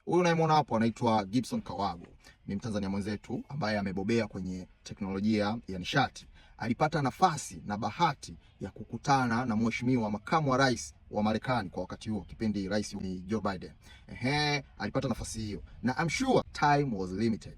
Huyu unayemwona hapo anaitwa Gibson Kawago. Ni Mtanzania mwenzetu ambaye amebobea kwenye teknolojia ya nishati. Alipata nafasi na bahati ya kukutana na mheshimiwa makamu wa rais wa Marekani kwa wakati huo, kipindi rais ni Joe Biden. Alipata nafasi hiyo. Na I'm sure time was limited.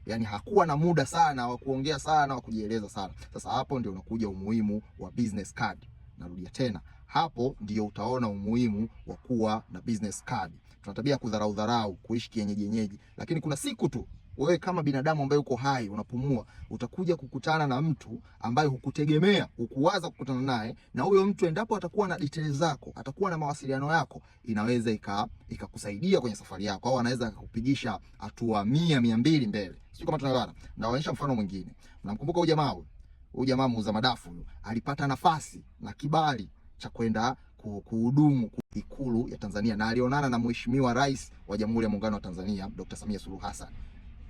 Yani hakuwa na muda sana wa kuongea sana, wa kujieleza sana. Sasa hapo ndio unakuja umuhimu wa business card. Narudia tena, hapo ndio utaona umuhimu wa kuwa na business card. Tunatabia kudharau, kuishi kienyeji, lakini kuna siku tu wewe kama binadamu ambaye uko hai unapumua, utakuja kukutana na mtu ambaye hukutegemea, hukuwaza kukutana naye, na huyo mtu endapo atakuwa na details zako, atakuwa na mawasiliano yako, inaweza ikakusaidia kwenye safari yako, au anaweza kukupigisha hatua 100, 200 mbele. Sio kama tunaelewana. Naonyesha mfano mwingine. Unamkumbuka huyu jamaa muuza madafu huyo, alipata nafasi na kibali cha kwenda kuhudumu Ikulu ya Tanzania, na alionana na mheshimiwa rais wa Jamhuri ya Muungano wa Tanzania Dr. Samia Suluhu Hassan.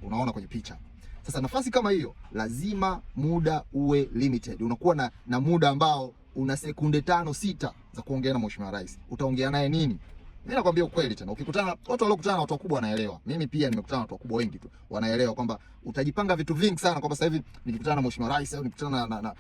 Unaona kwenye picha. Sasa nafasi kama hiyo lazima muda uwe limited. Unakuwa na muda ambao una sekunde 5, 6 za kuongea na mheshimiwa rais. Utaongea naye nini? Mimi nakwambia ukweli tena. Ukikutana watu waliokutana na watu wakubwa wanaelewa. Mimi pia nimekutana na watu wakubwa wengi tu. Wanaelewa kwamba utajipanga vitu vingi sana, kwamba sasa hivi nikikutana na mheshimiwa rais au nikikutana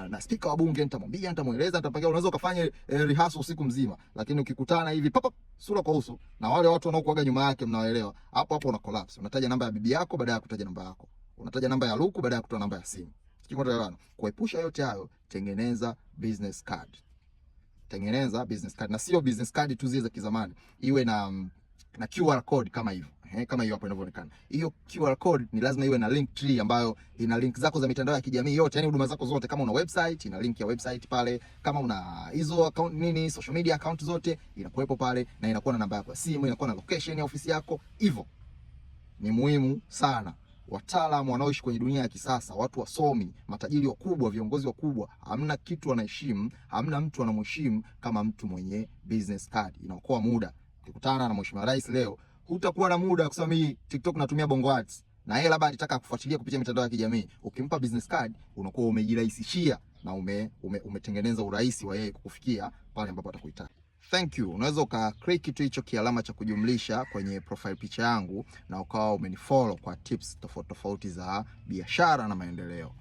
na speaker wa bunge, nitamueleza, nitapangia, unaweza ukafanya rehearsal usiku mzima. Lakini ukikutana hivi papa sura kwa uso na wale watu wanaokuaga nyuma yake, mnaelewa. Hapo una collapse. Unataja namba ya bibi yako baada ya kutaja namba yako. Unataja namba ya luku baada ya kutoa namba ya simu. Sikikuelewana. Kuepusha yote hayo, tengeneza business card. Tengeneza business card, na sio business card tu zile za kizamani. Iwe na QR code kama hivyo. Kama hiyo hapo inavyoonekana. Hiyo QR code ni lazima iwe na link tree ambayo ina link zako za mitandao ya kijamii yote, yani huduma zako zote. Kama una website, ina link ya website pale. Kama una hizo account social media account zote, inakuwepo pale, na inakuwa na namba yako ya simu, inakuwa na location ya ofisi yako. Hivyo ni muhimu sana. Wataalamu wanaoishi kwenye dunia ya kisasa, watu wasomi, matajiri wakubwa, viongozi wakubwa, hamna kitu wanaheshimu, hamna mtu anamheshimu kama mtu mwenye business card. Inaokoa muda. Ukikutana na mheshimiwa rais leo, hutakuwa na muda kusema mimi TikTok natumia Bongo Ads, na yeye labda alitaka kufuatilia kupitia mitandao ya kijamii. Ukimpa business card, unakuwa umejirahisishia na umetengeneza urahisi wa yeye kukufikia pale ambapo atakuhitaji. Thank you. Unaweza click kitu hicho kialama cha kujumlisha kwenye profile picha yangu, na ukawa umenifollow kwa tips tofauti za biashara na maendeleo.